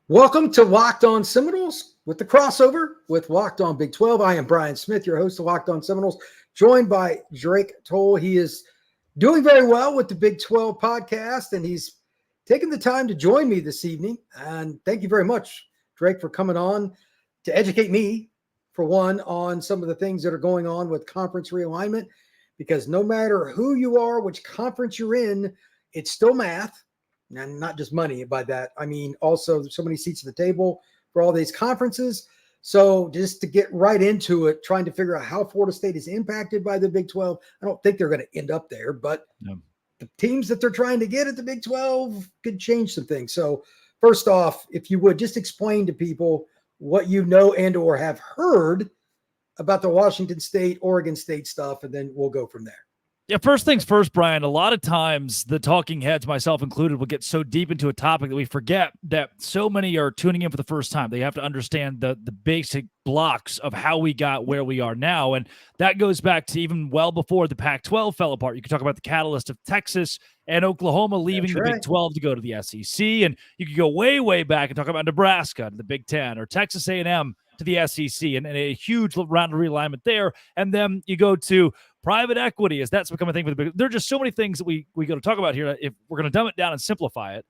Welcome to Locked On Seminoles with the crossover with Locked On Big 12. I am Brian Smith, your host of Locked On Seminoles, joined by Drake Toll. He is doing very well with the Big 12 podcast, and he's taken the time to join me this evening. And thank you very much, Drake, for coming on to educate me, for one, on some of the things that are going on with conference realignment, because no matter who you are, which conference you're in, it's still math. And not just money by that. I mean, also so many seats at the table for all these conferences. So just to get right into it, trying to figure out how Florida State is impacted by the Big 12. I don't think they're going to end up there, but the teams that they're trying to get at the Big 12 could change some things. So first off, if you would just explain to people what you know and or have heard about the Washington State, Oregon State stuff, and then we'll go from there. Yeah, first things first, Brian, a lot of times the talking heads, myself included, will get so deep into a topic that we forget that so many are tuning in for the first time. They have to understand the basic blocks of how we got where we are now. And that goes back to even well before the Pac-12 fell apart. You could talk about the catalyst of Texas and Oklahoma leaving the Big 12 to go to the SEC. And you could go way, way back and talk about Nebraska to the Big 10 or Texas A&M to the SEC and a huge round of realignment there. And then you go to private equity, as that's become a thing for the big. There are just so many things that we got to talk about here. If we're going to dumb it down and simplify it,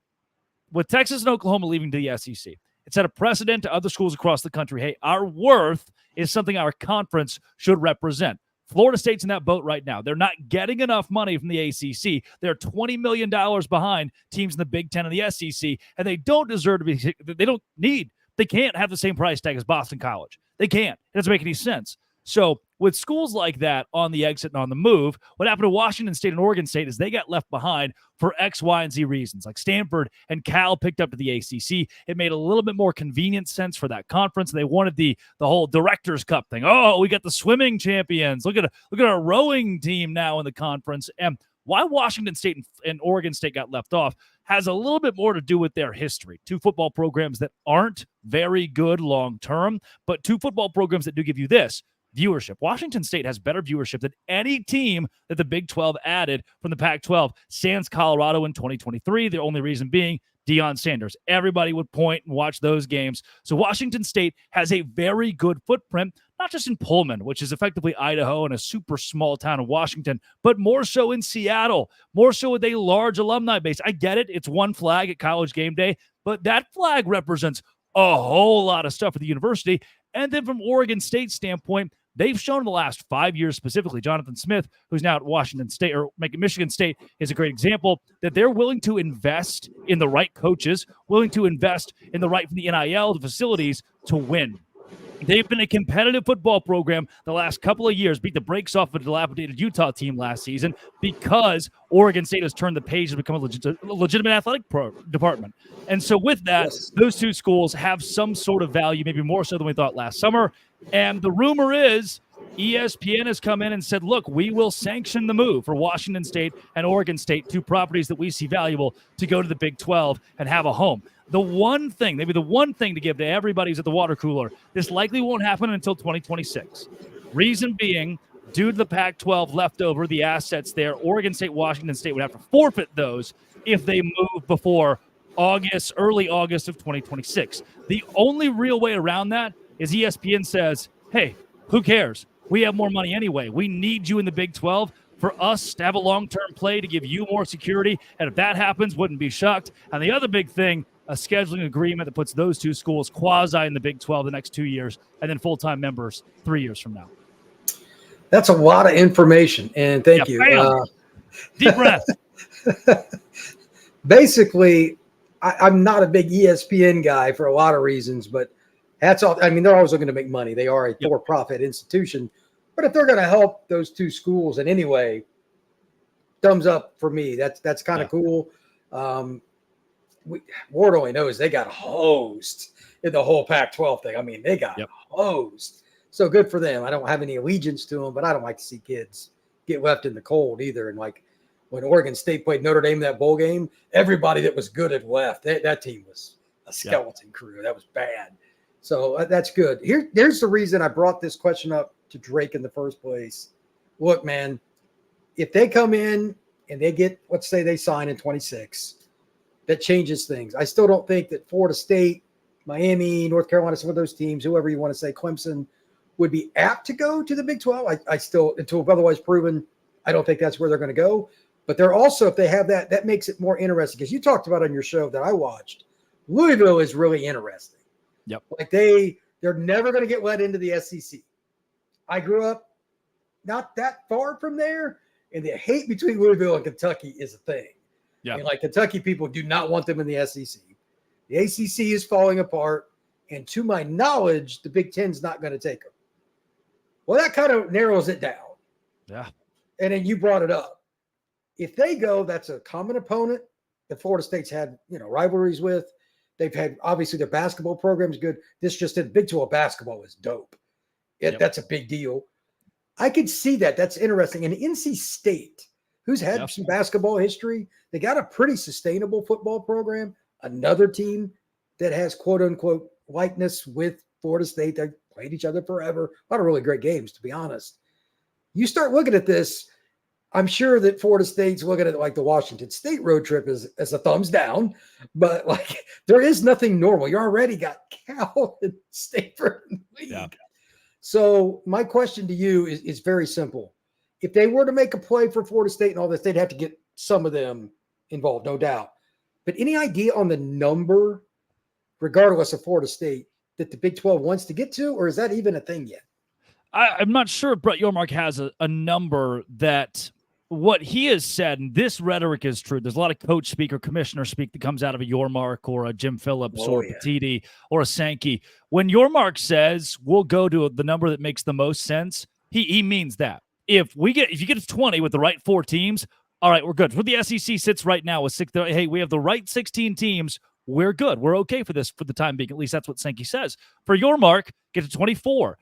with Texas and Oklahoma leaving to the SEC, it set a precedent to other schools across the country. Hey, our worth is something our conference should represent. Florida State's in that boat right now. They're not getting enough money from the ACC. They're $20 million behind teams in the Big 10 and the SEC, and they don't deserve to be. They can't have the same price tag as Boston College. They can't. It doesn't make any sense. So with schools like that on the exit and on the move, what happened to Washington State and Oregon State is they got left behind for X, Y, and Z reasons. Like Stanford and Cal picked up to the ACC. It made a little bit more convenient sense for that conference. They wanted the whole Directors Cup thing. Oh, we got the swimming champions. Look at our rowing team now in the conference. And why Washington State and Oregon State got left off has a little bit more to do with their history. Two football programs that aren't very good long-term, but two football programs that do give you this, viewership. Washington State has better viewership than any team that the Big 12 added from the Pac-12, sans Colorado in 2023. The only reason being Deion Sanders. Everybody would point and watch those games. So Washington State has a very good footprint, not just in Pullman, which is effectively Idaho and a super small town of Washington, but more so in Seattle, more so with a large alumni base. I get it. It's one flag at College game day, but that flag represents a whole lot of stuff for the university. And then from Oregon State's standpoint, they've shown in the last 5 years, specifically Jonathan Smith, who's now at Washington State or Michigan State, is a great example that they're willing to invest in the right coaches, willing to invest in the right from the NIL, the facilities to win. They've been a competitive football program the last couple of years, beat the brakes off of a dilapidated Utah team last season because Oregon State has turned the page to become a legitimate athletic department. And so with that, those two schools have some sort of value, maybe more so than we thought last summer. And the rumor is ESPN has come in and said, look, we will sanction the move for Washington State and Oregon State, two properties that we see valuable to go to the Big 12 and have a home. The one thing to give to everybody who's at the water cooler, this likely won't happen until 2026. Reason being, due to the Pac-12 leftover, the assets there, Oregon State, Washington State would have to forfeit those if they move before early August of 2026. The only real way around that is ESPN says, hey, who cares? We have more money anyway. We need you in the Big 12 for us to have a long-term play to give you more security. And if that happens, wouldn't be shocked. And the other big thing, a scheduling agreement that puts those two schools quasi in the Big 12 the next 2 years, and then full-time members 3 years from now. That's a lot of information, and thank you. Deep breath. Basically, I'm not a big ESPN guy for a lot of reasons, but hats off. I mean, they're always looking to make money. They are a for-profit institution. But if they're going to help those two schools in any way, thumbs up for me. That's kind of cool. Ward only knows they got hosed in the whole Pac-12 thing. I mean, they got hosed. So good for them. I don't have any allegiance to them, but I don't like to see kids get left in the cold either. And like when Oregon State played Notre Dame in that bowl game, everybody that was good had left. That team was a skeleton crew. That was bad. So that's good. There's the reason I brought this question up to Drake in the first place. Look, man, if they come in and they get, let's say they sign in 26, that changes things. I still don't think that Florida State Miami, North Carolina, some of those teams, whoever you want to say, Clemson would be apt to go to the Big 12. I still, until otherwise proven, I don't think that's where they're going to go. But they're also, if they have that, that makes it more interesting. Because you talked about on your show that I watched, Louisville is really interesting. Yep. Like they're never going to get let into the SEC. I grew up not that far from there, and the hate between Louisville and Kentucky is a thing. Yeah. Like Kentucky people do not want them in the SEC. The ACC is falling apart, and to my knowledge, the Big Ten's not going to take them. Well, that kind of narrows it down. Yeah. And then you brought it up. If they go, that's a common opponent that Florida State's had, rivalries with. They've had, obviously, their basketball program's good. This just in Big 12 basketball is dope. That's a big deal. I could see that. That's interesting. And NC State, who's had some basketball history, they got a pretty sustainable football program. Another team that has quote-unquote likeness with Florida State. They played each other forever. A lot of really great games, to be honest. You start looking at this, I'm sure that Florida State's looking at it like the Washington State road trip as a thumbs down, but like there is nothing normal. You already got Cal and Stanford in the league. Yeah. So my question to you is very simple. If they were to make a play for Florida State and all this, they'd have to get some of them involved, no doubt. But any idea on the number, regardless of Florida State, that the Big 12 wants to get to, or is that even a thing yet? I'm not sure if Brett Yormark has a number that what he has said, and this rhetoric is true. There's a lot of coach speak or commissioner speak that comes out of a Yormark or a Jim Phillips or a Petiti or a Sankey. When Yormark says we'll go to the number that makes the most sense, he means that. If you get to 20 with the right 4 teams, all right, we're good. Where the SEC sits right now with 6, hey, we have the right 16 teams. We're good. We're okay for this for the time being. At least that's what Sankey says. For Yormark, get to 24.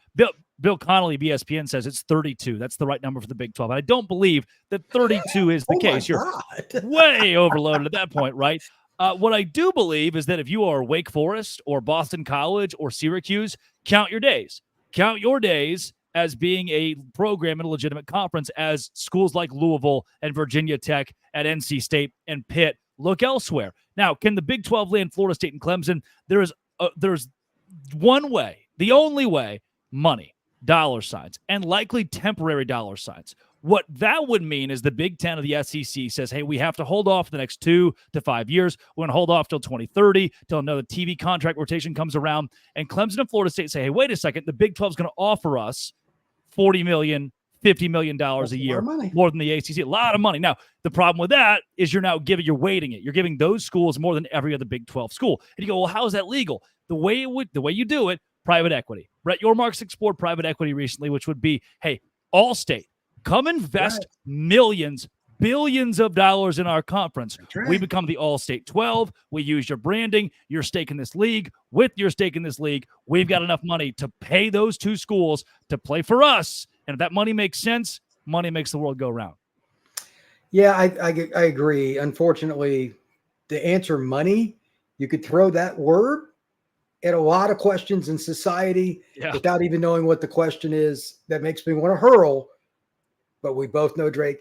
Bill Connolly of ESPN says it's 32. That's the right number for the Big 12. I don't believe that 32 is the case. You're way overloaded at that point, right? What I do believe is that if you are Wake Forest or Boston College or Syracuse, count your days. Count your days as being a program in a legitimate conference, as schools like Louisville and Virginia Tech at NC State and Pitt look elsewhere. Now, can the Big 12 land Florida State and Clemson? There's one way, the only way, money, dollar signs, and likely temporary dollar signs. What that would mean is the Big 10 of the SEC says, hey, we have to hold off the next 2 to 5 years. We're going to hold off till 2030, till another TV contract rotation comes around. And Clemson and Florida State say, hey, wait a second, the Big 12 is going to offer us $40 million, $50 million a year, more than the ACC. A lot of money. Now, the problem with that is you're weighting it. You're giving those schools more than every other Big 12 school. And you go, well, how is that legal? The way you do it, private equity. Brett Yormark's explored private equity recently, which would be, hey, Allstate, come invest millions, billions of dollars in our conference. Right. We become the All-State 12. We use your branding, your stake in this league. With your stake in this league, we've got enough money to pay those 2 schools to play for us. And if that money makes sense, money makes the world go round. Yeah, I agree. Unfortunately, the answer money, you could throw that word at a lot of questions in society without even knowing what the question is. That makes me want to hurl. But we both know, Drake,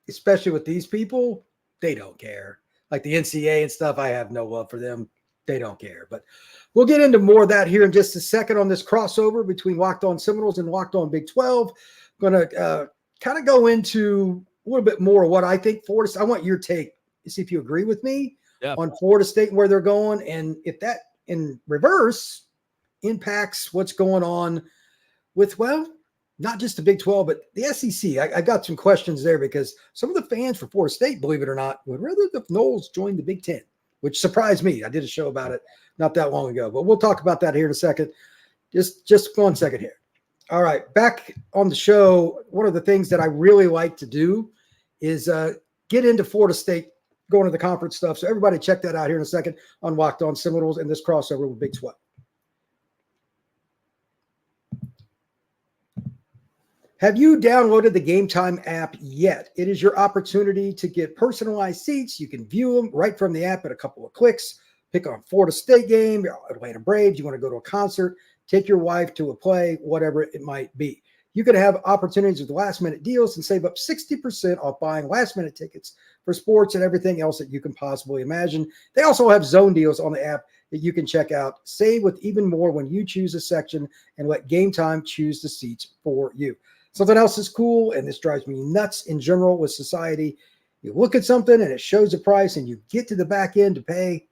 especially with these people, they don't care. Like the NCAA and stuff, I have no love for them. They don't care. But we'll get into more of that here in just a second on this crossover between Locked On Seminoles and Locked On Big 12. I'm going to kind of go into a little bit more of what I think Florida State. I want your take to see if you agree with me on Florida State and where they're going, and if that in reverse impacts what's going on with, well, not just the Big 12, but the SEC. I got some questions there because some of the fans for Florida State, believe it or not, would rather the Noles join the Big 10, which surprised me. I did a show about it not that long ago, but we'll talk about that here in a second. Just 1 second here. All right, back on the show. One of the things that I really like to do is get into Florida State going to the conference stuff. So everybody check that out here in a second on Locked On Seminoles and this crossover with Big 12. Have you downloaded the Gametime app yet? It is your opportunity to get personalized seats. You can view them right from the app at a couple of clicks. Pick on Florida State game, Atlanta Braves. You want to go to a concert, take your wife to a play, whatever it might be. You can have opportunities with last-minute deals and save up 60% off buying last-minute tickets for sports and everything else that you can possibly imagine. They also have zone deals on the app. that you can check out. Save with even more when you choose a section and let Gametime choose the seats for you. Something else is cool, and this drives me nuts in general with society. You look at something and it shows a price and you get to the back end to pay.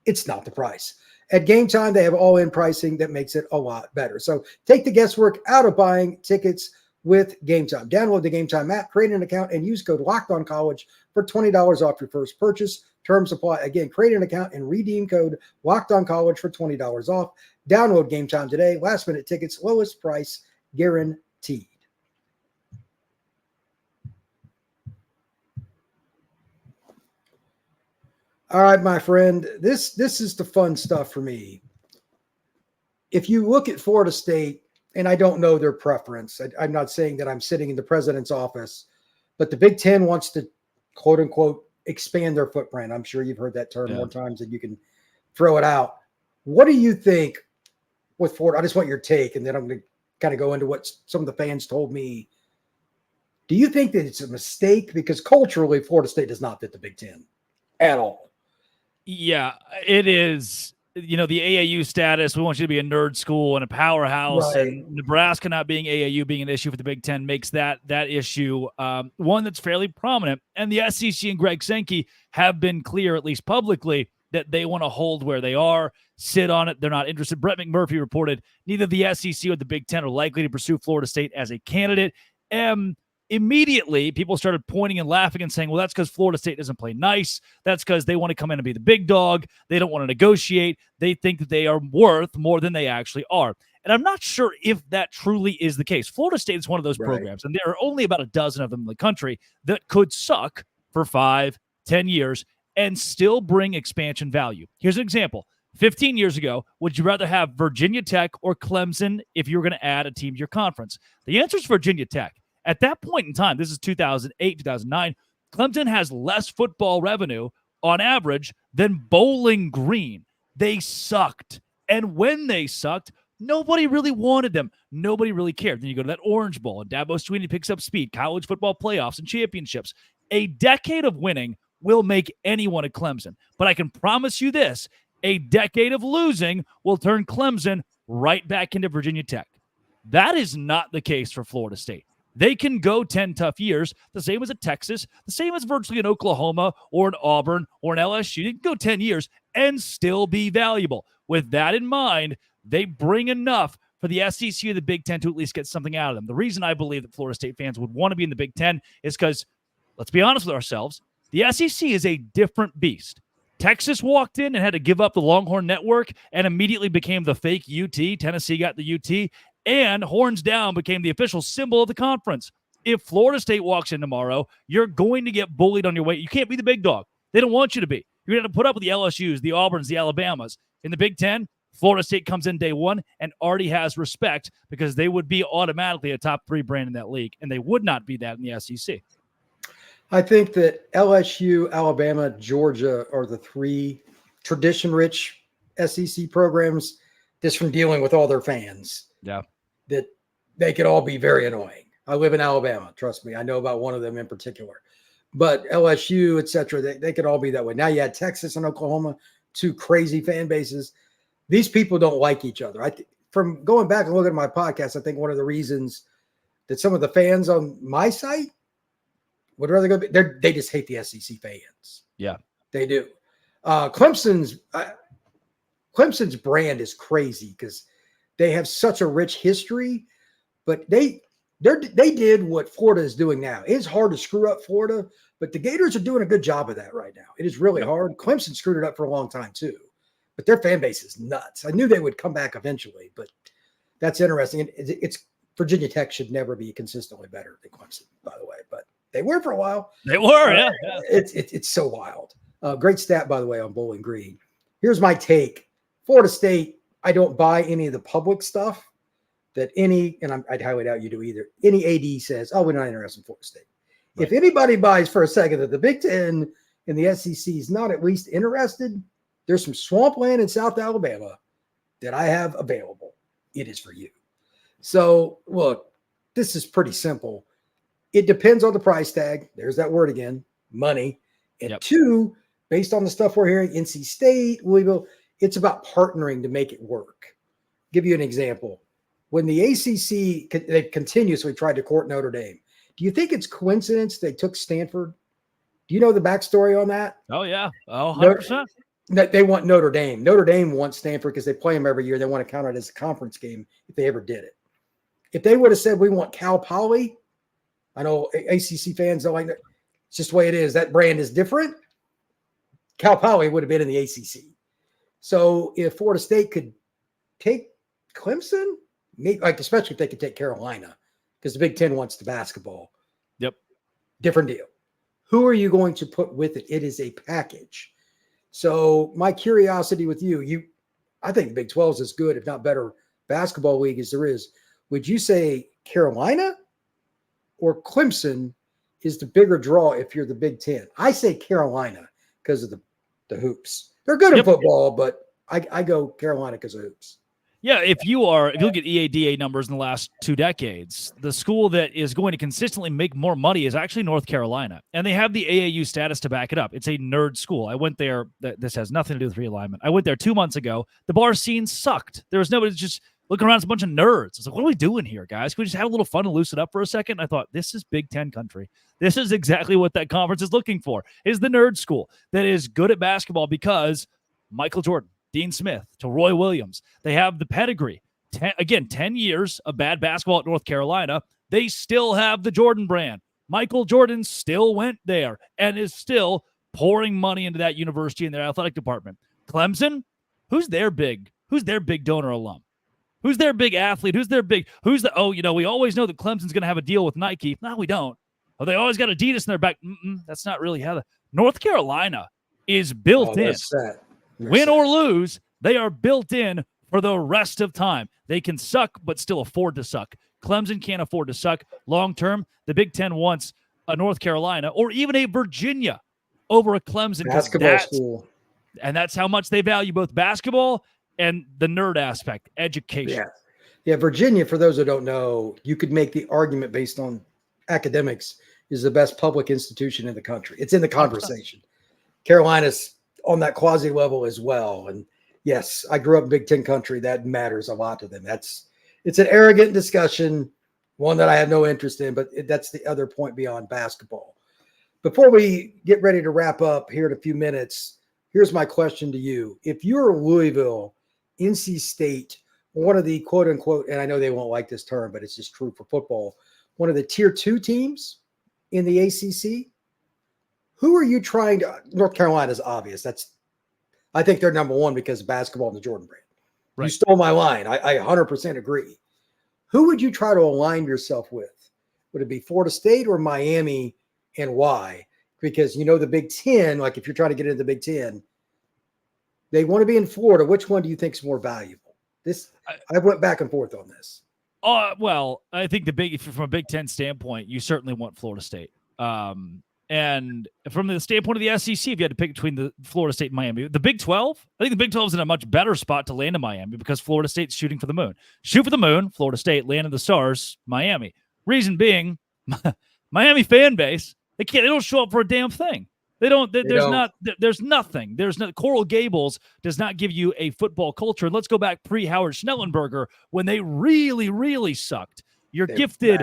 It's not the price. At Gametime, they have all-in pricing that makes it a lot better. So take the guesswork out of buying tickets with Gametime. Download the Gametime app, create an account, and use code LOCKEDONCollege for $20 off your first purchase. Terms apply. Again, create an account and redeem code LOCKEDONCollege for $20 off. Download Gametime today. Last-minute tickets, lowest price guaranteed. All right, my friend, this is the fun stuff for me. If you look at Florida State, and I don't know their preference, I'm not saying that I'm sitting in the president's office, but the Big Ten wants to, quote unquote, expand their footprint. I'm sure you've heard that term more times than you can throw it out. What do you think with Florida? I just want your take, and then I'm going to kind of go into what some of the fans told me. Do you think that it's a mistake? Because culturally, Florida State does not fit the Big Ten at all. Yeah, it is. The AAU status, we want you to be a nerd school and a powerhouse, right. And Nebraska not being AAU being an issue for the Big Ten makes that issue one that's fairly prominent. And the SEC and Greg Sankey have been clear, at least publicly, that they want to hold where they are, sit on it. They're not interested. Brett McMurphy reported neither the SEC or the Big Ten are likely to pursue Florida State as a candidate. Immediately, people started pointing and laughing and saying, well, that's because Florida State doesn't play nice. That's because they want to come in and be the big dog. They don't want to negotiate. They think that they are worth more than they actually are. And I'm not sure if that truly is the case. Florida State is one of those programs, and there are only about a dozen of them in the country that could suck for 5-10 years and still bring expansion value. Here's an example. 15 years ago, would you rather have Virginia Tech or Clemson if you were going to add a team to your conference? The answer is Virginia Tech. At that point in time, this is 2008, 2009, Clemson has less football revenue on average than Bowling Green. They sucked. And when they sucked, nobody really wanted them. Nobody really cared. Then you go to that Orange Bowl, and Dabo Swinney picks up speed, college football playoffs and championships. A decade of winning will make anyone a Clemson. But I can promise you this, a decade of losing will turn Clemson right back into Virginia Tech. That is not the case for Florida State. They can go 10 tough years, the same as a Texas, the same as virtually an Oklahoma or an Auburn or an LSU. They can go 10 years and still be valuable. With that in mind, they bring enough for the SEC or the Big Ten to at least get something out of them. The reason I believe that Florida State fans would want to be in the Big Ten is because, let's be honest with ourselves, the SEC is a different beast. Texas walked in and had to give up the Longhorn Network and immediately became the fake UT. Tennessee got the UT. And horns down became the official symbol of the conference. If Florida State walks in tomorrow, you're going to get bullied on your way. You can't be the big dog. They don't want you to be. You're going to put up with the LSUs, the Auburns, the Alabamas. In the Big Ten, Florida State comes in day one and already has respect because they would be automatically a top 3 brand in that league, and they would not be that in the SEC. I think that LSU, Alabama, Georgia are the 3 tradition-rich SEC programs just from dealing with all their fans. Yeah. That they could all be very annoying. I live in Alabama. Trust me. I know about one of them in particular. But LSU, et cetera, they could all be that way. Now you had Texas and Oklahoma, 2 crazy fan bases. These people don't like each other. From going back and looking at my podcast, I think one of the reasons that some of the fans on my site would rather go, they just hate the SEC fans. Yeah. They do. Clemson's brand is crazy because they have such a rich history, but they did what Florida is doing now. It's hard to screw up Florida, but the Gators are doing a good job of that right now. It is really hard. Clemson screwed it up for a long time too, but their fan base is nuts. I knew they would come back eventually, but that's interesting. It's Virginia Tech should never be consistently better than Clemson, by the way, but they were for a while. They were, yeah. It's so wild. Great stat, by the way, on Bowling Green. Here's my take. Florida State, I don't buy any of the public stuff that I'd highly doubt you do either. Any AD says, oh, we're not interested in Florida State. Right. If anybody buys for a second that the Big Ten and the SEC is not at least interested, there's some swampland in South Alabama that I have available. It is for you. So, look, this is pretty simple. It depends on the price tag. There's that word again, money. And 2, based on the stuff we're hearing, NC State, Louisville, It's about partnering to make it work. Give you an example. When the ACC, they continuously tried to court Notre Dame. Do you think it's coincidence they took Stanford? Do you know the backstory on that? Oh, yeah. Oh, 100%. They want Notre Dame. Notre Dame wants Stanford because they play them every year. They want to count it as a conference game if they ever did it. If they would have said, we want Cal Poly, I know ACC fans don't like that. It's just the way it is. That brand is different. Cal Poly would have been in the ACC. So if Florida State could take Clemson, like especially if they could take Carolina, because the Big Ten wants the basketball. Yep. Different deal. Who are you going to put with it? It is a package. So my curiosity with you, I think the Big 12 is as good, if not better, basketball league as there is. Would you say Carolina or Clemson is the bigger draw if you're the Big Ten? I say Carolina because of the hoops. They're good at football, but I go Carolina because of hoops. Yeah, if you look at EADA numbers in the last 2 decades, the school that is going to consistently make more money is actually North Carolina. And they have the AAU status to back it up. It's a nerd school. I went there. This has nothing to do with realignment. I went there 2 months ago. The bar scene sucked. There was nobody just looking around. It's a bunch of nerds. It's like, what are we doing here, guys? Can we just have a little fun and loosen up for a second? And I thought, this is Big Ten country. This is exactly what that conference is looking for, is the nerd school that is good at basketball because Michael Jordan, Dean Smith, to Roy Williams. They have the pedigree. 10 years of bad basketball at North Carolina. They still have the Jordan brand. Michael Jordan still went there and is still pouring money into that university and their athletic department. Clemson, who's their big donor alum? Who's their big athlete? We always know that Clemson's going to have a deal with Nike. No, we don't. Oh, they always got Adidas in their back. That's not really how North Carolina is built in. Win or lose, they are built in for the rest of time. They can suck, but still afford to suck. Clemson can't afford to suck. Long term, the Big Ten wants a North Carolina or even a Virginia over a Clemson. Basketball school. And that's how much they value both basketball and the nerd aspect, education. Yeah, Virginia, for those who don't know, you could make the argument based on academics, is the best public institution in the country. It's in the conversation. Carolina's on that quasi level as well. And yes, I grew up in Big Ten country. That matters a lot to them. It's an arrogant discussion, one that I have no interest in, but that's the other point beyond basketball. Before we get ready to wrap up here in a few minutes, here's my question to you. If you're Louisville, NC State, one of the quote unquote, and I know they won't like this term, but it's just true for football, one of the tier 2 teams in the ACC, who are you trying to? North Carolina is obvious. I think they're number one because of basketball and the Jordan brand. Right. You stole my line. I 100% agree. Who would you try to align yourself with? Would it be Florida State or Miami, and why? Because the Big Ten, like if you're trying to get into the Big Ten, they want to be in Florida. Which one do you think is more valuable? I went back and forth on this. Well, I think from a Big Ten standpoint, you certainly want Florida State. And from the standpoint of the SEC, if you had to pick between the Florida State and Miami, the Big 12, I think the Big 12 is in a much better spot to land in Miami because Florida State's shooting for the moon. Shoot for the moon, Florida State, land in the stars, Miami. Reason being, Miami fan base, they don't show up for a damn thing. There's nothing. Coral Gables does not give you a football culture. And let's go back pre-Howard Schnellenberger when they really, really sucked. You're gifted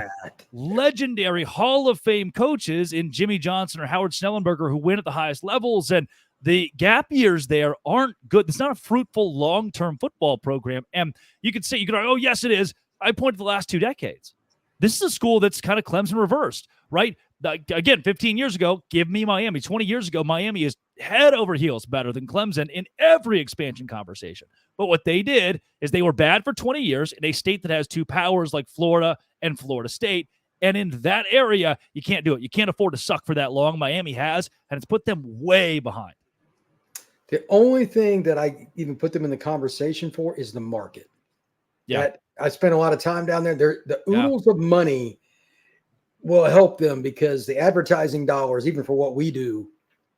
legendary Hall of Fame coaches in Jimmy Johnson or Howard Schnellenberger who win at the highest levels, and the gap years there aren't good. It's not a fruitful long-term football program. And you could argue, oh, yes, it is. I point to the last 2 decades. This is a school that's kind of Clemson reversed, right? Again, 15 years ago, give me Miami. 20 years ago, Miami is head over heels better than Clemson in every expansion conversation. But what they did is they were bad for 20 years in a state that has 2 powers like Florida and Florida State. And in that area, you can't do it. You can't afford to suck for that long. Miami has, and it's put them way behind. The only thing that I even put them in the conversation for is the market. Yeah. I spent a lot of time down there. The oodles of money will help them because the advertising dollars, even for what we do,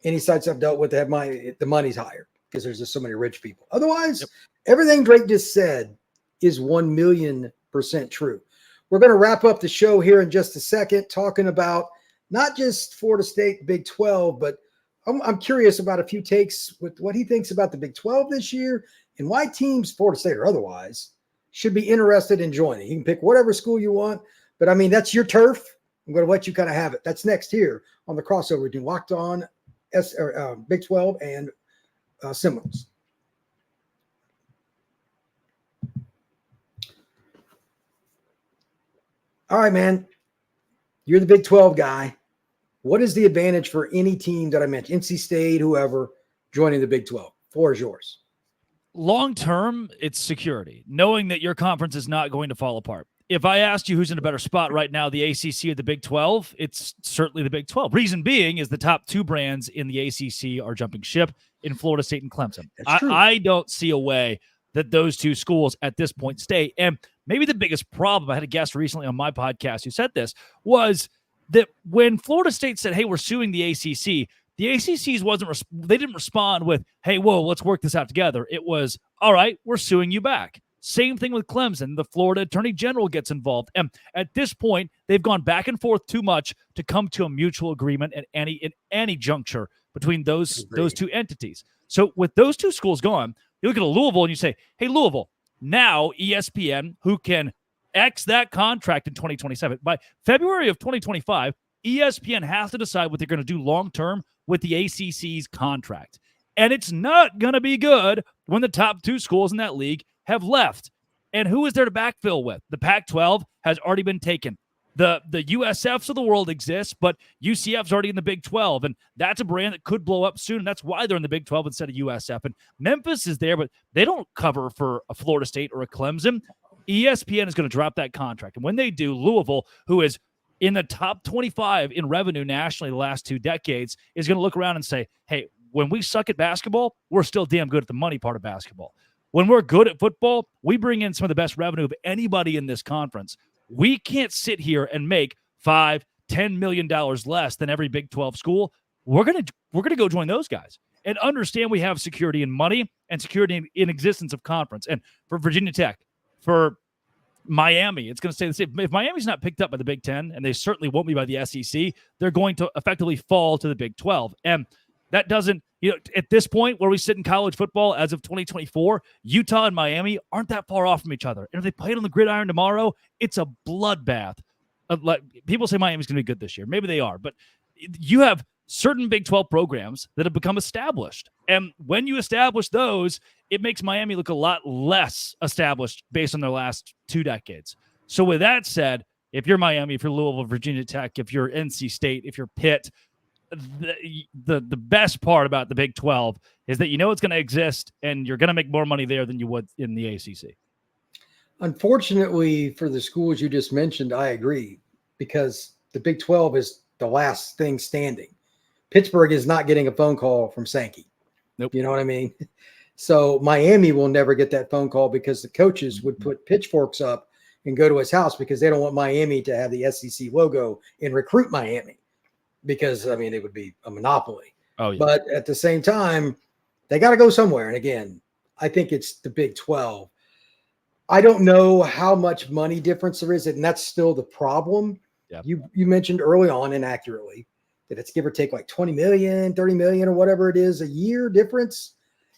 any sites I've dealt with, the money's higher because there's just so many rich people. Otherwise, everything Drake just said is 1,000,000% true. We're going to wrap up the show here in just a second, talking about not just Florida State, Big 12, but I'm curious about a few takes with what he thinks about the Big 12 this year and why teams, Florida State or otherwise, should be interested in joining. You can pick whatever school you want, but I mean, that's your turf. I'm going to let you kind of have it. That's next here on the crossover between Locked On Big 12 and Seminoles. All right, man. You're the Big 12 guy. What is the advantage for any team that I mentioned, NC State, whoever, joining the Big 12? Floor is yours. Long term, it's security, knowing that your conference is not going to fall apart. If I asked you who's in a better spot right now, the ACC or the Big 12, it's certainly the Big 12. Reason being is the top two brands in the ACC are jumping ship in Florida State and Clemson. I don't see a way that those two schools at this point stay. And maybe the biggest problem, I had a guest recently on my podcast who said this, was that when Florida State said, hey, we're suing the ACC they didn't respond with, hey, whoa, let's work this out together. It was, all right, we're suing you back. Same thing with Clemson. The Florida Attorney General gets involved. And at this point, they've gone back and forth too much to come to a mutual agreement at any juncture between those two entities. So with those two schools gone, you look at a Louisville and you say, hey, Louisville, now ESPN, who can X that contract in 2027. By February of 2025, ESPN has to decide what they're going to do long-term with the ACC's contract. And it's not going to be good when the top two schools in that league have left. And who is there to backfill with? The Pac-12 has already been taken. The USFs of the world exist, but UCF's already in the Big 12, and that's a brand that could blow up soon, and that's why they're in the Big 12 instead of USF. And Memphis is there, but they don't cover for a Florida State or a Clemson. ESPN is going to drop that contract. And when they do, Louisville, who is in the top 25 in revenue nationally the last 2 decades, is going to look around and say, hey, when we suck at basketball, we're still damn good at the money part of basketball. When we're good at football, we bring in some of the best revenue of anybody in this conference. We can't sit here and make $5-10 million less than every Big 12 school. We're gonna go join those guys and understand we have security in money and security in existence of conference. And for Virginia Tech, for Miami, it's going to stay the same. If Miami's not picked up by the Big 10, and they certainly won't be by the SEC, they're going to effectively fall to the Big 12. And that doesn't, at this point where we sit in college football as of 2024, Utah and Miami aren't that far off from each other. And if they played on the gridiron tomorrow, it's a bloodbath. People say Miami's going to be good this year. Maybe they are, but you have certain Big 12 programs that have become established. And when you establish those, it makes Miami look a lot less established based on their last 2 decades. So with that said, if you're Miami, if you're Louisville, Virginia Tech, if you're NC State, if you're Pitt, the best part about the Big 12 is that you know it's going to exist and you're going to make more money there than you would in the ACC. Unfortunately, for the schools you just mentioned, I agree, because the Big 12 is the last thing standing. Pittsburgh is not getting a phone call from Sankey. Nope. You know what I mean? So Miami will never get that phone call because the coaches would put pitchforks up and go to his house because they don't want Miami to have the SEC logo and recruit Miami. Because, I mean, it would be a monopoly. Oh, yeah. But at the same time, they got to go somewhere. And again, I think it's the Big 12. I don't know how much money difference there is, and that's still the problem. Yep. You mentioned early on, inaccurately, that it's give or take like 20 million, 30 million, or whatever it is a year difference.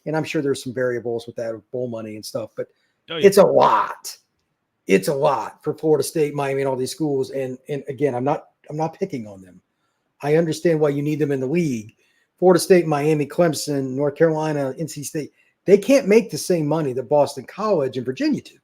And I'm sure there's some variables with that, bowl money and stuff, but It's a lot. It's a lot for Florida State, Miami, and all these schools. And again, I'm not picking on them. I understand why you need them in the league. Florida State, Miami, Clemson, North Carolina, NC State, they can't make the same money that Boston College and Virginia do.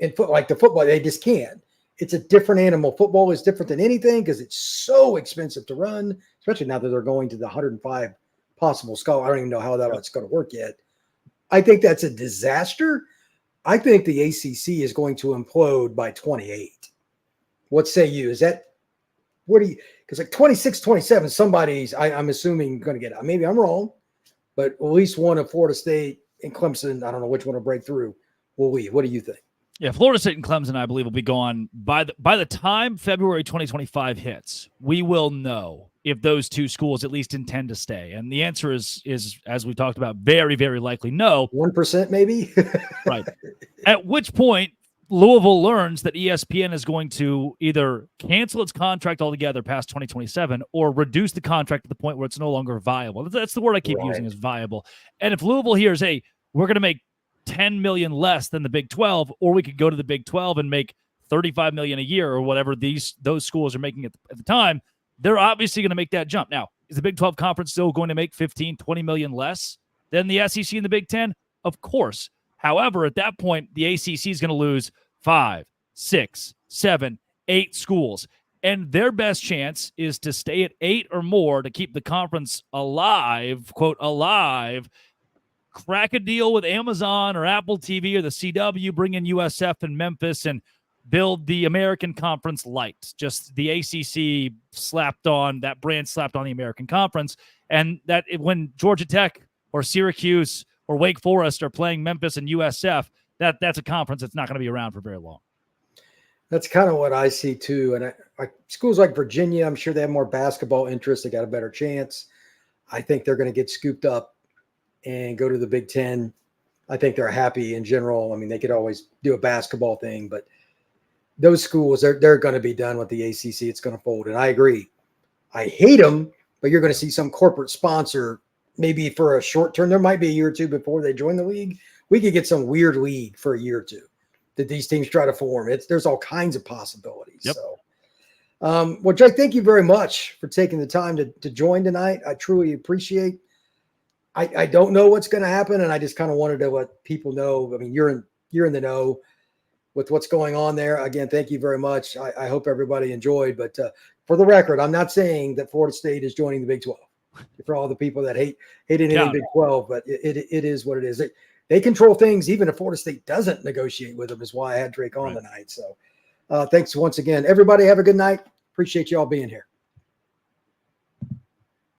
And like the football, they just can't. It's a different animal. Football is different than anything because it's so expensive to run, especially now that they're going to the 105 possible scholar. I don't even know how that's going to work yet. I think that's a disaster. I think the ACC is going to implode by 28. What say you? Is that what do you? Because like 26, 27, somebody's, I'm assuming, going to get out. Maybe I'm wrong, but at least one of Florida State and Clemson, I don't know which one will break through, will leave. What do you think? Yeah, Florida State and Clemson, I believe, will be gone by the time February 2025 hits. We will know if those two schools at least intend to stay, and the answer is as we talked about, very, very likely no. 1% maybe. Right. At which point, Louisville learns that ESPN is going to either cancel its contract altogether past 2027 or reduce the contract to the point where it's no longer viable. That's the word I keep using, is viable. And if Louisville hears, hey, we're going to make $10 million less than the Big 12, or we could go to the Big 12 and make $35 million a year, or whatever those schools are making at the time, they're obviously going to make that jump. Now, is the Big 12 conference still going to make 15, 20 million less than the SEC and the Big 10? Of course. However, at that point, the ACC is going to lose 5, 6, 7, 8 schools. And their best chance is to stay at 8 or more to keep the conference alive, quote, alive, crack a deal with Amazon or Apple TV or the CW, bring in USF and Memphis, and build the American Conference light. Just the ACC slapped on, that brand slapped on the American Conference. And that when Georgia Tech or Syracuse or Wake Forest are playing Memphis and USF, that's a conference that's not going to be around for very long. That's kind of what I see too. And schools like Virginia, I'm sure they have more basketball interest. They got a better chance. I think they're going to get scooped up and go to the Big Ten. I think they're happy in general. I mean, they could always do a basketball thing, but those schools, they're going to be done with the ACC. It's going to fold. And I agree. I hate them, but you're going to see some corporate sponsor maybe for a short term. There might be a year or two before they join the league. We could get some weird league for a year or two that these teams try to form. There's all kinds of possibilities. Yep. So, well, Jake, thank you very much for taking the time to join tonight. I truly appreciate. I don't know what's going to happen, and I just kind of wanted to let people know. I mean, you're in the know with what's going on there. Again, thank you very much. I hope everybody enjoyed. But for the record, I'm not saying that Florida State is joining the Big 12. For all the people that hate anything in Big 12, but it is what it is. They control things, even if Florida State doesn't negotiate with them, is why I had Drake on tonight. So thanks once again. Everybody have a good night. Appreciate you all being here.